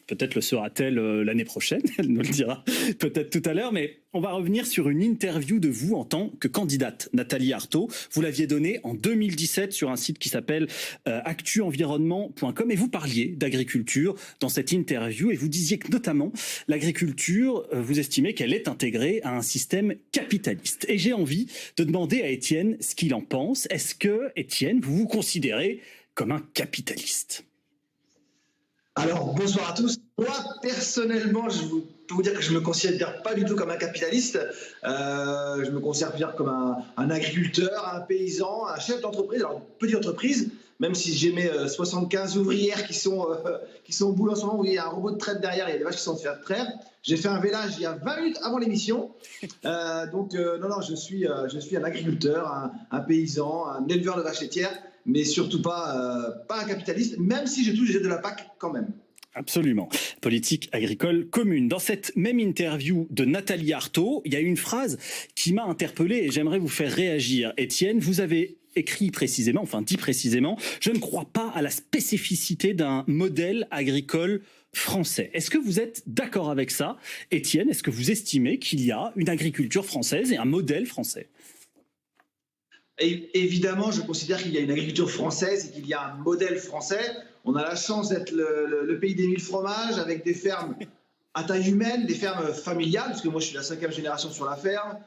Peut-être le sera-t-elle l'année prochaine, elle nous le dira peut-être tout à l'heure, mais on va revenir sur une interview de vous en tant que candidate, Nathalie Arthaud. Vous l'aviez donnée en 2017 sur un site qui s'appelle actuenvironnement.com et vous parliez d'agriculture dans cette interview et vous disiez que notamment l'agriculture, vous estimez qu'elle est intégrée à un système capitaliste. Et j'ai envie de demander à Étienne ce qu'il en pense. Est-ce que, Étienne, vous vous considérez comme un capitaliste ? Alors, bonsoir à tous. Moi, personnellement, peux vous dire que je ne me considère pas du tout comme un capitaliste. Je me considère comme un agriculteur, un paysan, un chef d'entreprise. Alors, une petite entreprise, même si j'ai mes 75 ouvrières qui sont au boulot en ce moment, où il y a un robot de traite derrière, il y a des vaches qui sont en train de faire traire. J'ai fait un vélage il y a 20 minutes avant l'émission. Non, je suis un agriculteur, un paysan, un éleveur de vaches laitières, mais surtout pas un capitaliste, même si je touche de la PAC quand même. Absolument. Politique agricole commune. Dans cette même interview de Nathalie Arthaud, il y a une phrase qui m'a interpellé et j'aimerais vous faire réagir. Étienne, vous avez dit précisément, je ne crois pas à la spécificité d'un modèle agricole français. Est-ce que vous êtes d'accord avec ça, Étienne? Est-ce que vous estimez qu'il y a une agriculture française et un modèle français? Et évidemment, je considère qu'il y a une agriculture française et qu'il y a un modèle français. On a la chance d'être le pays des 1000 fromages, avec des fermes à taille humaine, des fermes familiales, parce que moi je suis la 5e génération sur la ferme.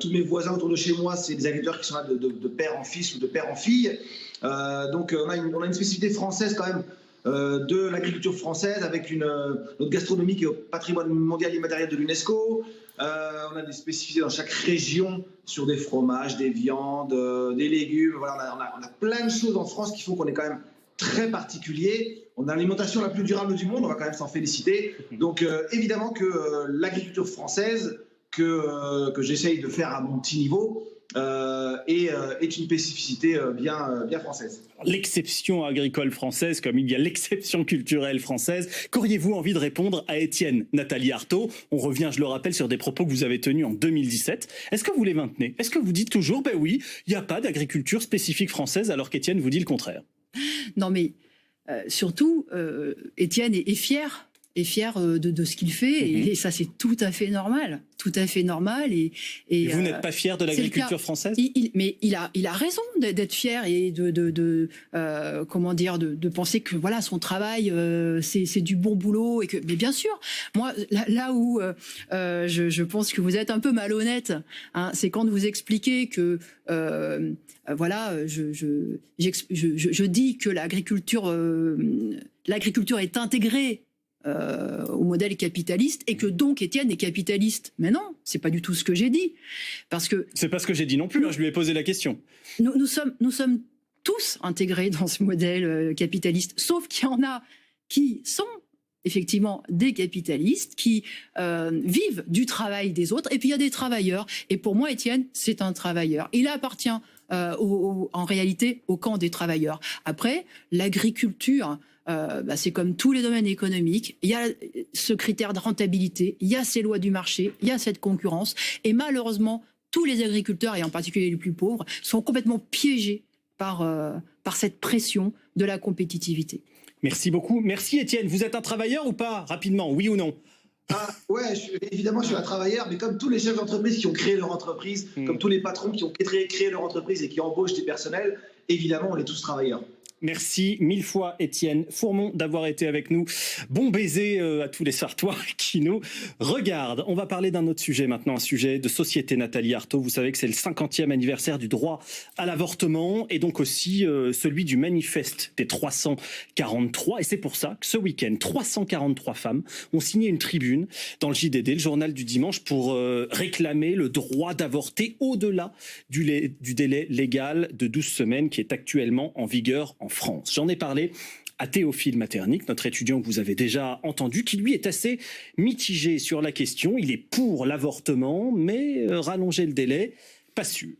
Tous mes voisins autour de chez moi, c'est des agriculteurs qui sont là de père en fils ou de père en fille. Donc on a une spécificité française quand même de l'agriculture française, avec notre gastronomie qui est au patrimoine mondial immatériel de l'UNESCO. On a des spécificités dans chaque région sur des fromages, des viandes, des légumes. Voilà, on a plein de choses en France qui font qu'on est quand même très particulier. On a l'alimentation la plus durable du monde, on va quand même s'en féliciter. Donc évidemment que l'agriculture française, que j'essaye de faire à mon petit niveau, est une spécificité bien française. L'exception agricole française, comme il y a l'exception culturelle française, qu'auriez-vous envie de répondre à Étienne Nathalie Arthaud? On revient, je le rappelle, sur des propos que vous avez tenus en 2017. Est-ce que vous les maintenez? Est-ce que vous dites toujours, ben oui, il n'y a pas d'agriculture spécifique française, alors qu'Étienne vous dit le contraire? Non, mais surtout, Étienne est fier. Est fier de ce qu'il fait, et ça c'est tout à fait normal, et vous n'êtes pas fier de l'agriculture française? Mais il a raison d'être fier et de penser que voilà, son travail c'est du bon boulot, mais bien sûr, moi là où je pense que vous êtes un peu malhonnête, hein, c'est quand vous expliquez que voilà, je dis que l'agriculture est intégrée au modèle capitaliste, et que donc Étienne est capitaliste. Mais non, c'est pas du tout ce que j'ai dit. Parce que c'est pas ce que j'ai dit non plus, hein, je lui ai posé la question. Nous sommes tous intégrés dans ce modèle capitaliste, sauf qu'il y en a qui sont effectivement des capitalistes, qui vivent du travail des autres, et puis il y a des travailleurs. Et pour moi, Étienne, c'est un travailleur. Il appartient en réalité au camp des travailleurs. Après, l'agriculture, c'est comme tous les domaines économiques, il y a ce critère de rentabilité, il y a ces lois du marché, il y a cette concurrence, et malheureusement, tous les agriculteurs, et en particulier les plus pauvres, sont complètement piégés par cette pression de la compétitivité. Merci beaucoup. Merci Étienne. Vous êtes un travailleur ou pas? Rapidement, oui ou non? Ouais, évidemment, je suis un travailleur, mais comme tous les chefs d'entreprise qui ont créé leur entreprise, comme tous les patrons qui ont créé leur entreprise et qui embauchent des personnels, évidemment, on est tous travailleurs. Merci 1000 fois Étienne Fourmont d'avoir été avec nous. Bon baiser à tous les Sartois qui nous regardent. On va parler d'un autre sujet maintenant, un sujet de société, Nathalie Arthaud. Vous savez que c'est le 50e anniversaire du droit à l'avortement, et donc aussi celui du manifeste des 343. Et c'est pour ça que ce week-end, 343 femmes ont signé une tribune dans le JDD, le journal du dimanche, pour réclamer le droit d'avorter au-delà du délai légal de 12 semaines qui est actuellement en vigueur en France. J'en ai parlé à Théophile Maternic, notre étudiant que vous avez déjà entendu, qui lui est assez mitigé sur la question. Il est pour l'avortement, mais rallonger le délai, pas sûr.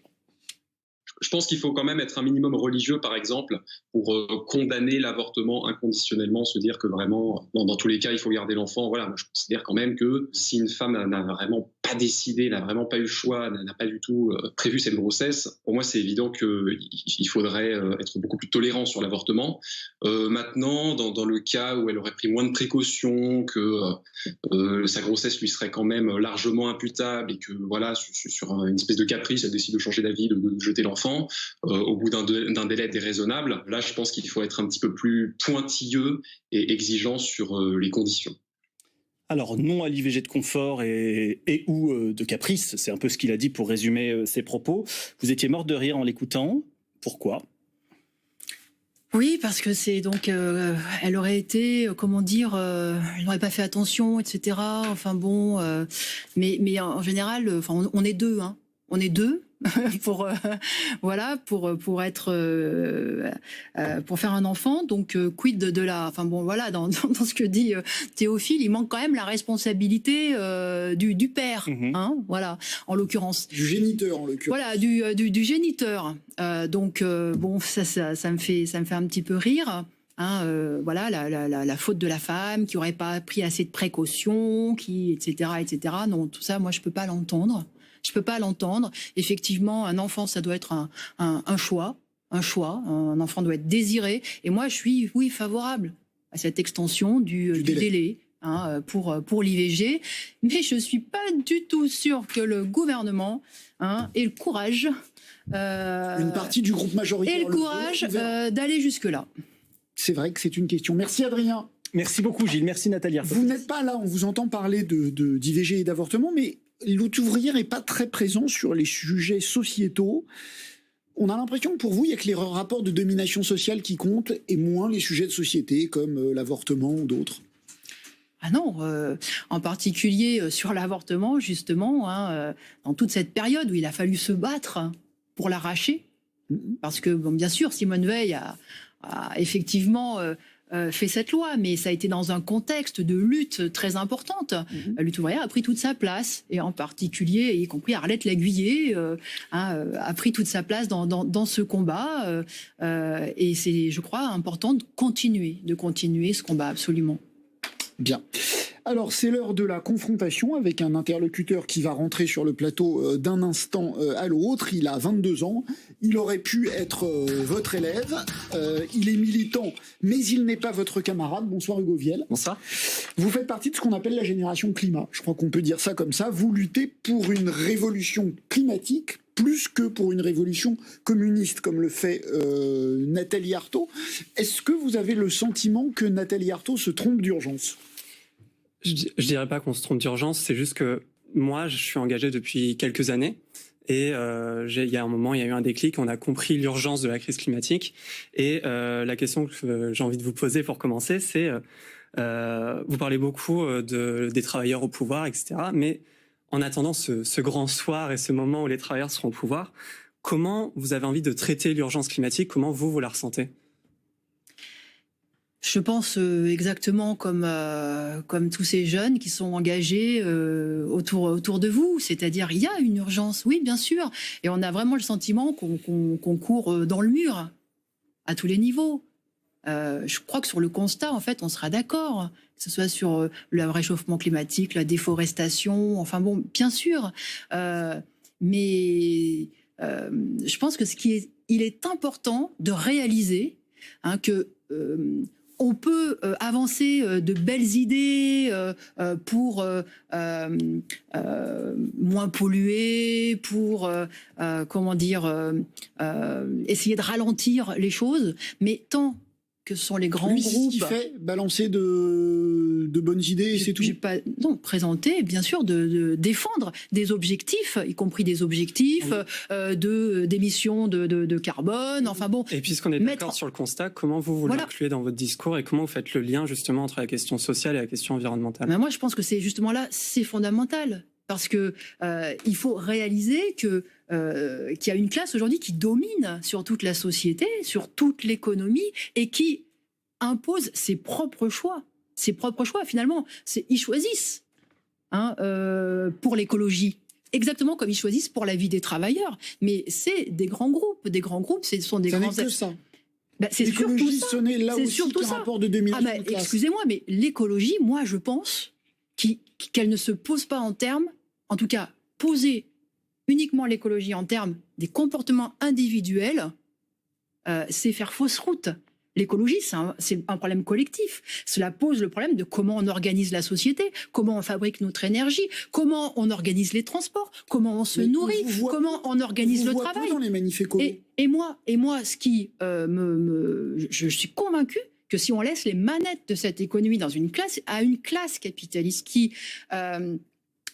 Je pense qu'il faut quand même être un minimum religieux, par exemple, pour condamner l'avortement inconditionnellement, se dire que vraiment, dans tous les cas, il faut garder l'enfant. Voilà, moi, je considère quand même que si une femme n'a vraiment pas décidé, n'a vraiment pas eu le choix, n'a pas du tout prévu cette grossesse, pour moi, c'est évident qu'il faudrait être beaucoup plus tolérant sur l'avortement. Maintenant, dans le cas où elle aurait pris moins de précautions, que sa grossesse lui serait quand même largement imputable, et que voilà, sur une espèce de caprice, elle décide de changer d'avis, de jeter l'enfant, au bout d'un délai déraisonnable. Là, je pense qu'il faut être un petit peu plus pointilleux et exigeant sur les conditions. Alors, non à l'IVG de confort et ou de caprice, c'est un peu ce qu'il a dit pour résumer ses propos. Vous étiez morte de rire en l'écoutant. Pourquoi? Oui, parce que c'est donc, elle aurait été, comment dire, elle n'aurait pas fait attention, etc. Enfin bon, mais en général, enfin, on est deux, hein. On est deux pour voilà pour être pour faire un enfant. Donc quid de la, enfin bon voilà, dans ce que dit Théophile, il manque quand même la responsabilité du père, hein, voilà, en l'occurrence. Du géniteur en l'occurrence. Voilà, du géniteur. Donc bon, ça me fait un petit peu rire. Hein, voilà, la faute de la femme qui aurait pas pris assez de précautions, qui, etc., etc. Non, tout ça, moi, je peux pas l'entendre. Je peux pas l'entendre. Effectivement, un enfant, ça doit être un choix. Un choix. Un enfant doit être désiré. Et moi, je suis, oui, favorable à cette extension du délai. Hein, pour l'IVG. Mais je suis pas du tout sûre que le gouvernement ait le courage. Une partie du groupe majoritaire. Et le courage d'aller jusque-là. C'est vrai que c'est une question. Merci Adrien. Merci beaucoup Gilles, merci Nathalie Arthaud. Vous n'êtes pas là, on vous entend parler d'IVG et d'avortement, mais Lutte ouvrière n'est pas très présent sur les sujets sociétaux. On a l'impression que pour vous, il n'y a que les rapports de domination sociale qui comptent et moins les sujets de société comme l'avortement ou d'autres. Ah non, en particulier sur l'avortement, justement, dans toute cette période où il a fallu se battre pour l'arracher, parce que, bon, bien sûr, Simone Veil a effectivement fait cette loi, mais ça a été dans un contexte de lutte très importante. La lutte ouvrière a pris toute sa place, et en particulier, y compris Arlette Laguiller, a pris toute sa place dans ce combat, et c'est, je crois, important de continuer ce combat, absolument. Bien. Alors, c'est l'heure de la confrontation avec un interlocuteur qui va rentrer sur le plateau d'un instant à l'autre. Il a 22 ans. Il aurait pu être votre élève. Il est militant, mais il n'est pas votre camarade. Bonsoir Hugo Viel. Bonsoir. Vous faites partie de ce qu'on appelle la génération climat. Je crois qu'on peut dire ça comme ça. Vous luttez pour une révolution climatique plus que pour une révolution communiste, comme le fait Nathalie Arthaud. Est-ce que vous avez le sentiment que Nathalie Arthaud se trompe d'urgence ? Je dirais pas qu'on se trompe d'urgence, c'est juste que moi, je suis engagé depuis quelques années et il y a un moment, il y a eu un déclic, on a compris l'urgence de la crise climatique et la question que j'ai envie de vous poser pour commencer, c'est vous parlez beaucoup des travailleurs au pouvoir, etc. Mais en attendant ce grand soir et ce moment où les travailleurs seront au pouvoir, comment vous avez envie de traiter l'urgence climatique? Comment vous la ressentez? Je pense exactement comme tous ces jeunes qui sont engagés autour de vous. C'est-à-dire, il y a une urgence, oui, bien sûr. Et on a vraiment le sentiment qu'on court dans le mur, à tous les niveaux. Je crois que sur le constat, en fait, on sera d'accord. Que ce soit sur le réchauffement climatique, la déforestation, enfin bon, bien sûr. Mais je pense que il est important de réaliser que... on peut avancer de belles idées pour moins polluer, pour essayer de ralentir les choses, mais tant que ce sont les grands groupes... qui fait balancer de bonnes idées, c'est tout. Présenter, bien sûr, de défendre des objectifs, y compris des objectifs d'émissions de carbone, enfin bon... Et puisqu'on est d'accord sur le constat, comment vous l'incluez dans votre discours et comment vous faites le lien justement entre la question sociale et la question environnementale? Ben moi, je pense que c'est justement là, c'est fondamental. Parce que il faut réaliser qu'il y a une classe aujourd'hui qui domine sur toute la société, sur toute l'économie, et qui impose ses propres choix. Ses propres choix, finalement, ils choisissent pour l'écologie. Exactement comme ils choisissent pour la vie des travailleurs. Mais c'est des grands groupes. Des grands groupes, ce sont des grands... Ça n'est que ça. C'est surtout ça. Ce n'est là aussi qu'un rapport de domination de classe. Excusez-moi, mais l'écologie, moi, je pense qu'elle ne se pose pas en termes... En tout cas, poser uniquement l'écologie en termes des comportements individuels, c'est faire fausse route. L'écologie, c'est un problème collectif. Cela pose le problème de comment on organise la société, comment on fabrique notre énergie, comment on organise les transports, comment on se nourrit, comment on organise le travail. Dans les manifs écolos. Et moi, ce qui je suis convaincue que si on laisse les manettes de cette économie à une classe capitaliste qui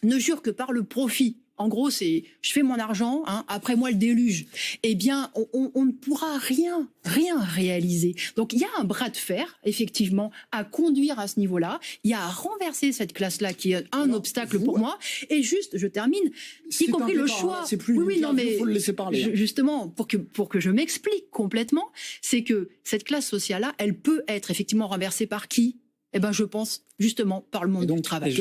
ne jure que par le profit, En gros, c'est je fais mon argent, hein, après moi le déluge. Eh bien, on ne pourra rien réaliser. Donc, il y a un bras de fer, effectivement, à conduire à ce niveau-là. Il y a à renverser cette classe-là qui est un obstacle pour moi. Et juste, je termine, y compris le choix. C'est plus oui, non, mais faut le laisser parler. justement, pour que je m'explique complètement, c'est que cette classe sociale-là, elle peut être effectivement renversée par qui ? Eh ben, je pense justement par le monde du travail.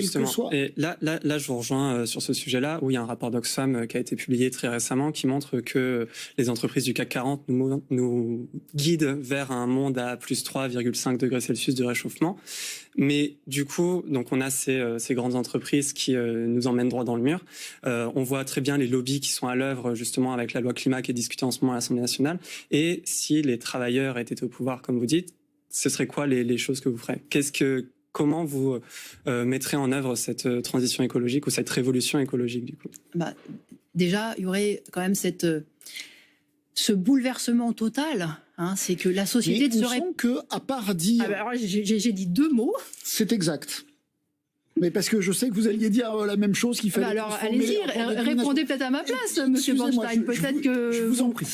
Et là, je vous rejoins sur ce sujet-là, où il y a un rapport d'Oxfam qui a été publié très récemment qui montre que les entreprises du CAC 40 nous guident vers un monde à plus 3,5 degrés Celsius de réchauffement. Mais du coup, donc on a ces grandes entreprises qui nous emmènent droit dans le mur. On voit très bien les lobbies qui sont à l'œuvre justement avec la loi climat qui est discutée en ce moment à l'Assemblée nationale. Et si les travailleurs étaient au pouvoir, comme vous dites, ce serait quoi les choses que vous ferez ? Comment vous mettrez en œuvre cette transition écologique ou cette révolution écologique du coup ? Déjà, il y aurait quand même ce bouleversement total. Hein, c'est que la société mais serait... que, à part dire... j'ai dit 2 mots. C'est exact. Mais parce que je sais que vous alliez dire la même chose qu'il fallait... alors, allez-y, répondez peut-être à ma place, monsieur Bornstein. Peut-être que je vous en prie,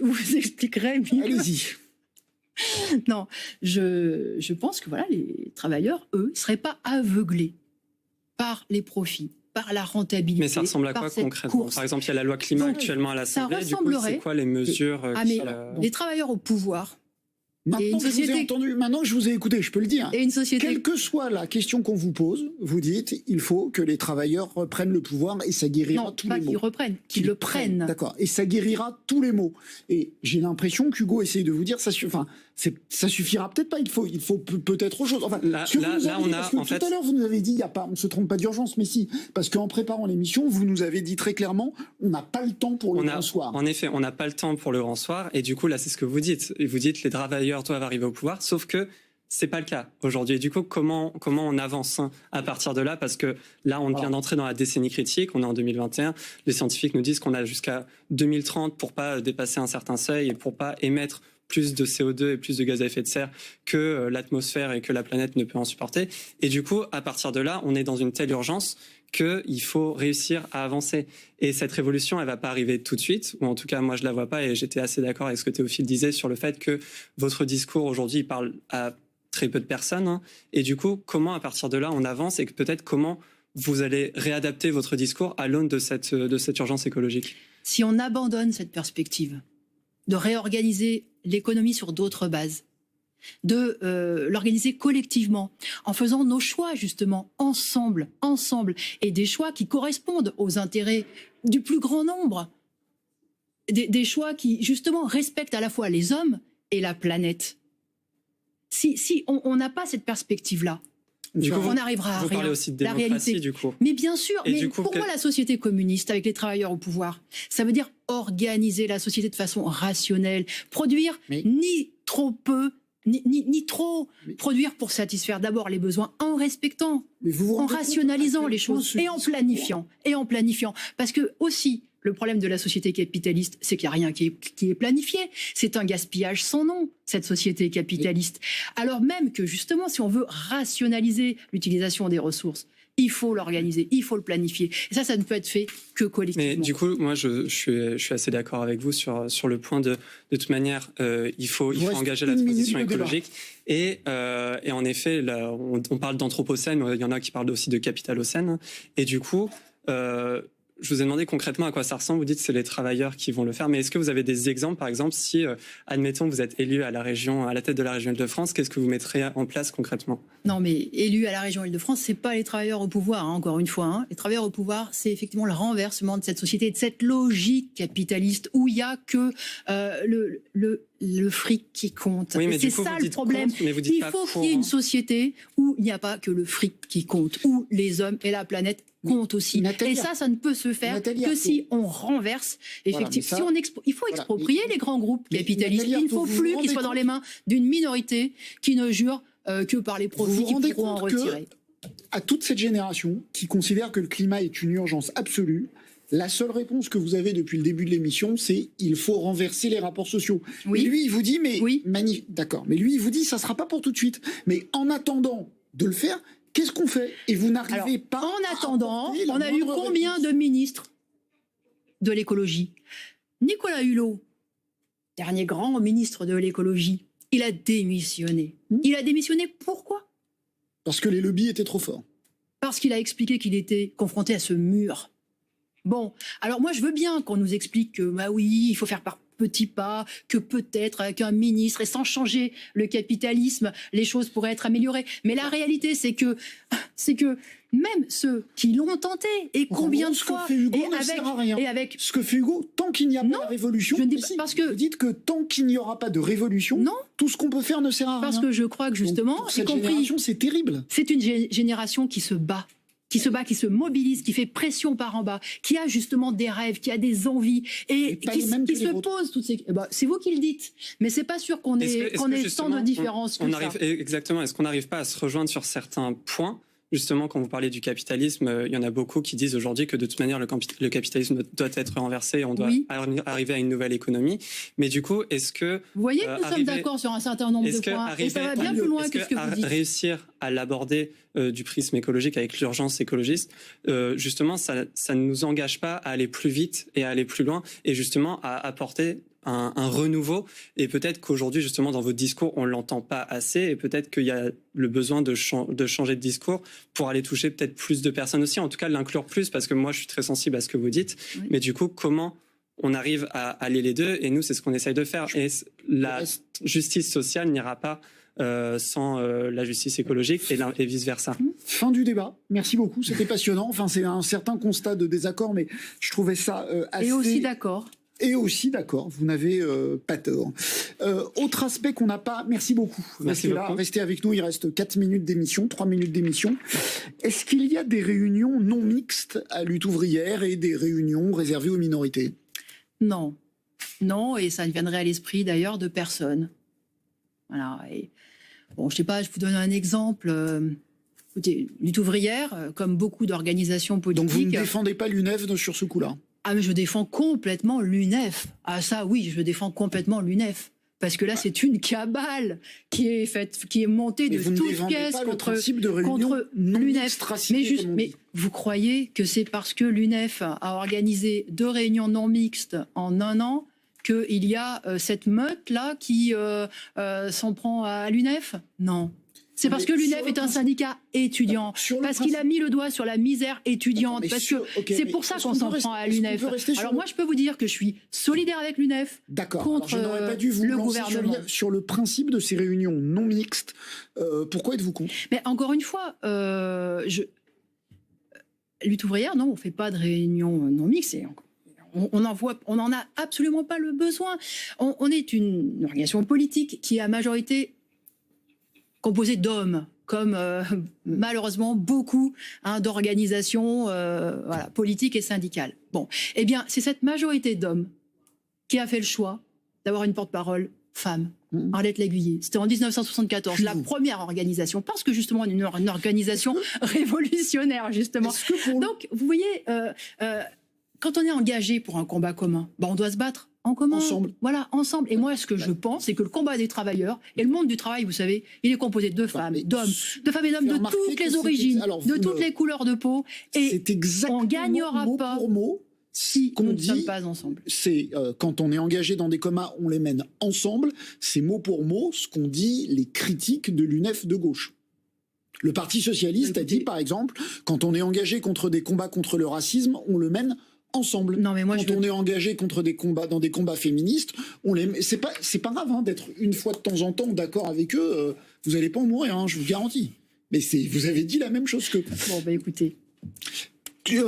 vous expliquerez mieux. Allez-y. Non, je pense que voilà, les travailleurs, eux, ne seraient pas aveuglés par les profits, par la rentabilité. Mais ça ressemble à quoi concrètement ? Par exemple, il y a la loi climat actuellement à l'Assemblée. Du coup, c'est quoi les mesures les travailleurs au pouvoir. Maintenant que je vous ai entendu, maintenant que je vous ai écouté, je peux le dire. Et une société... Quelle que soit la question qu'on vous pose, vous dites il faut que les travailleurs reprennent le pouvoir et ça guérira tous les maux. Non, pas qu'ils reprennent, qu'ils le prennent. D'accord. Et ça guérira tous les maux. Et j'ai l'impression qu'Hugo essaye de vous dire ça suffira peut-être pas. Il faut peut-être autre chose. Enfin, là, on a en fait... Tout à l'heure, vous nous avez dit on ne se trompe pas d'urgence, mais si, parce qu'en préparant l'émission, vous nous avez dit très clairement, on n'a pas le temps pour le grand soir. En effet, on n'a pas le temps pour le grand soir, et du coup, là, c'est ce que vous dites. Et vous dites les travailleurs doivent arriver au pouvoir, sauf que c'est pas le cas aujourd'hui. Et du coup, comment on avance à partir de là ? Parce que là, on vient d'entrer dans la décennie critique, on est en 2021. Les scientifiques nous disent qu'on a jusqu'à 2030 pour pas dépasser un certain seuil et pour pas émettre plus de CO2 et plus de gaz à effet de serre que l'atmosphère et que la planète ne peut en supporter. Et du coup, à partir de là, on est dans une telle urgence qu'il faut réussir à avancer. Et cette révolution, elle va pas arriver tout de suite, ou en tout cas, moi, je la vois pas, et j'étais assez d'accord avec ce que Théophile disait sur le fait que votre discours aujourd'hui, il parle à très peu de personnes. Et du coup, comment, à partir de là, on avance, et peut-être comment vous allez réadapter votre discours à l'aune de cette urgence écologique ? Si on abandonne cette perspective de réorganiser l'économie sur d'autres bases, de l'organiser collectivement, en faisant nos choix justement ensemble, et des choix qui correspondent aux intérêts du plus grand nombre, des choix qui justement respectent à la fois les hommes et la planète. Si on n'a pas cette perspective-là, on n'arrivera à rien. Vous parlez aussi de démocratie, du coup. Mais bien sûr, pour moi, la société communiste, avec les travailleurs au pouvoir, ça veut dire organiser la société de façon rationnelle, produire ni trop peu, ni trop, produire pour satisfaire d'abord les besoins en respectant, en rationalisant les choses et en planifiant. Parce que aussi, le problème de la société capitaliste, c'est qu'il n'y a rien qui est planifié. C'est un gaspillage sans nom, cette société capitaliste. Alors même que, justement, si on veut rationaliser l'utilisation des ressources, il faut l'organiser, il faut le planifier. Et ça ne peut être fait que collectivement. Mais du coup, moi, je suis assez d'accord avec vous sur le point de toute manière, il faut engager la transition écologique. Et en effet, là, on parle d'anthropocène, il y en a qui parlent aussi de capitalocène. Et du coup... je vous ai demandé concrètement à quoi ça ressemble. Vous dites que c'est les travailleurs qui vont le faire. Mais est-ce que vous avez des exemples, par exemple, si, admettons, vous êtes élu à la tête de la région Île-de-France, qu'est-ce que vous mettrez en place concrètement ? Non, mais élu à la région Île-de-France, c'est pas les travailleurs au pouvoir, encore une fois. Les travailleurs au pouvoir, c'est effectivement le renversement de cette société, de cette logique capitaliste où il y a que le fric qui compte. Oui, mais c'est ça le problème. Il faut qu'il y ait une société où il n'y a pas que le fric qui compte, où les hommes et la planète comptent aussi. Et ça ne peut se faire que si on renverse. Effectivement, il faut exproprier les grands groupes capitalistes. Il ne faut plus qu'ils soient dans les mains d'une minorité qui ne jure que par les profits qui pourront en retirer. À toute cette génération qui considère que le climat est une urgence absolue, la seule réponse que vous avez depuis le début de l'émission, c'est il faut renverser les rapports sociaux. Oui. Et lui, il vous dit, d'accord, mais lui, il vous dit, ça sera pas pour tout de suite. Mais en attendant de le faire, Qu'est-ce qu'on fait? Et vous n'arrivez pas. En attendant, apporter la on a eu moindre combien réponse de ministres de l'écologie? Nicolas Hulot, dernier grand ministre de l'écologie, il a démissionné. Il a démissionné pourquoi? Parce que les lobbies étaient trop forts. Parce qu'il a expliqué qu'il était confronté à ce mur. Bon, alors moi je veux bien qu'on nous explique que bah oui, il faut faire par petits pas, que peut-être avec un ministre et sans changer le capitalisme, les choses pourraient être améliorées. Mais la réalité, c'est que même ceux qui l'ont tenté, et combien de fois, et avec ce que fait Hugo, tant qu'il n'y a pas de révolution, je ne dis pas, parce que vous dites que tant qu'il n'y aura pas de révolution, tout ce qu'on peut faire ne sert à rien. Parce que je crois que justement, donc, pour cette génération, c'est terrible. C'est une génération qui se bat. Qui se mobilise, qui fait pression par en bas, qui a justement des rêves, qui a des envies et qui se pose toutes ces. C'est vous qui le dites, mais c'est pas sûr qu'on ait tant de différences que ça. Exactement. Est-ce qu'on n'arrive pas à se rejoindre sur certains points? Justement, quand vous parlez du capitalisme, il y en a beaucoup qui disent aujourd'hui que de toute manière, le capitalisme doit être renversé, on doit arriver à une nouvelle économie. Mais du coup, est-ce que... Vous voyez, nous sommes d'accord sur un certain nombre de points, et ça va bien plus loin que ce que vous dites. Réussir à l'aborder du prisme écologique avec l'urgence écologiste, justement, ça ne nous engage pas à aller plus vite et à aller plus loin, et justement à apporter un renouveau, et peut-être qu'aujourd'hui justement dans votre discours on l'entend pas assez, et peut-être qu'il y a le besoin de changer de discours pour aller toucher peut-être plus de personnes aussi, en tout cas l'inclure plus, parce que moi je suis très sensible à ce que vous dites, mais du coup comment on arrive à allier les deux? Et nous c'est ce qu'on essaye de faire, et la justice sociale n'ira pas sans la justice écologique et vice-versa. Fin du débat. Merci beaucoup. C'était passionnant. Enfin, c'est un certain constat de désaccord, mais je trouvais ça assez... Et aussi d'accord. Et aussi d'accord, vous n'avez pas tort. Autre aspect qu'on n'a pas... Merci beaucoup. Restez avec nous, il reste 4 minutes d'émission, 3 minutes d'émission. Est-ce qu'il y a des réunions non mixtes à Lutte ouvrière et des réunions réservées aux minorités? Non. Non, et ça ne viendrait à l'esprit d'ailleurs de personne. Voilà. Et, bon, je sais pas, je vous donne un exemple. Écoutez, Lutte ouvrière, comme beaucoup d'organisations politiques... Donc vous ne défendez pas l'UNEF sur ce coup-là? Ah, mais je défends complètement l'UNEF. Ah, ça, oui, je défends complètement l'UNEF. Parce que là, c'est une cabale qui est faite, qui est montée de toutes pièces contre l'UNEF. Mais vous croyez que c'est parce que l'UNEF a organisé 2 réunions non mixtes en 1 an qu'il y a cette meute-là qui s'en prend à l'UNEF? Non. C'est parce que l'UNEF est un syndicat étudiant, parce qu'il a mis le doigt sur la misère étudiante, parce que c'est pour ça qu'on s'en prend à l'UNEF. Alors moi, je peux vous dire que je suis solidaire avec l'UNEF contre le gouvernement. Sur le principe de ces réunions non mixtes, pourquoi êtes-vous contre? Mais encore une fois, Lutte ouvrière, non, on ne fait pas de réunions non mixtes. On n'en a absolument pas le besoin. On est une organisation politique qui est à majorité composé d'hommes, comme malheureusement beaucoup d'organisations politiques et syndicales. Bon, eh bien, c'est cette majorité d'hommes qui a fait le choix d'avoir une porte-parole femme, Arlette L'Aiguiller. C'était en 1974, la première organisation, parce que justement, une organisation révolutionnaire, justement. Donc, vous voyez, quand on est engagé pour un combat commun, on doit se battre en commun. Ensemble. Voilà, ensemble. Et moi, ce que je pense, c'est que le combat des travailleurs et le monde du travail, vous savez, il est composé de femmes, d'hommes, de femmes et d'hommes de toutes les origines, de toutes les couleurs de peau. Et on ne gagnera pas pour mot si nous ne sommes pas ensemble. C'est quand on est engagé dans des combats, on les mène ensemble. C'est mot pour mot ce qu'ont dit les critiques de l'UNEF de gauche. Le Parti socialiste a dit, par exemple, quand on est engagé contre des combats contre le racisme, on le mène ensemble. Non, mais moi, quand on est engagé contre des combats, dans des combats féministes, c'est pas grave d'être une fois de temps en temps d'accord avec eux. Vous n'allez pas en mourir, je vous garantis. Mais vous avez dit la même chose que... Bon, écoutez.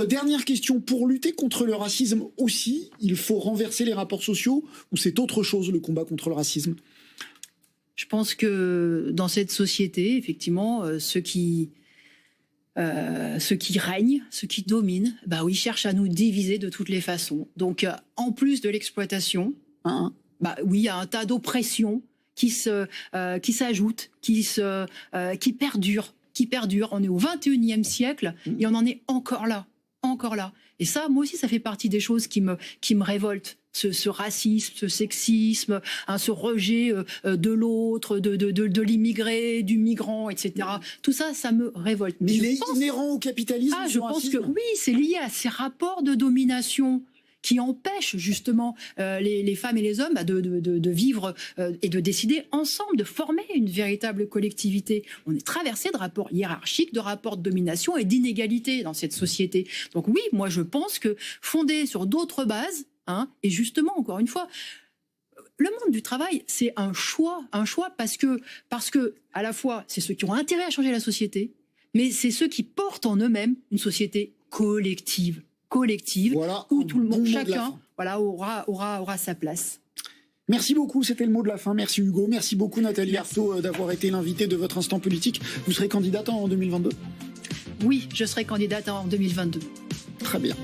Dernière question. Pour lutter contre le racisme aussi, il faut renverser les rapports sociaux, ou c'est autre chose le combat contre le racisme? Je pense que dans cette société, effectivement, ceux qui règnent, ceux qui dominent, cherchent à nous diviser de toutes les façons. Donc, en plus de l'exploitation, il y a un tas d'oppressions qui s'ajoutent, qui perdurent. On est au XXIe siècle et on en est encore là. encore là. Et ça, moi aussi, ça fait partie des choses qui me révoltent. Ce racisme, ce sexisme, ce rejet de l'autre, de l'immigré, du migrant, etc. Tout ça, ça me révolte. Mais il est inhérent au capitalisme. Je pense que oui, c'est lié à ces rapports de domination qui empêchent justement les femmes et les hommes de vivre et de décider ensemble, de former une véritable collectivité. On est traversé de rapports hiérarchiques, de rapports de domination et d'inégalité dans cette société. Donc oui, moi je pense que fondé sur d'autres bases, et justement, encore une fois, le monde du travail, c'est un choix parce que à la fois, c'est ceux qui ont intérêt à changer la société, mais c'est ceux qui portent en eux-mêmes une société collective, voilà, où tout le monde, bon chacun, aura sa place. Merci beaucoup, c'était le mot de la fin. Merci Hugo, merci beaucoup Nathalie Arthaud d'avoir été l'invitée de votre instant politique. Vous serez candidate en 2022 ? Oui, je serai candidate en 2022. Très bien.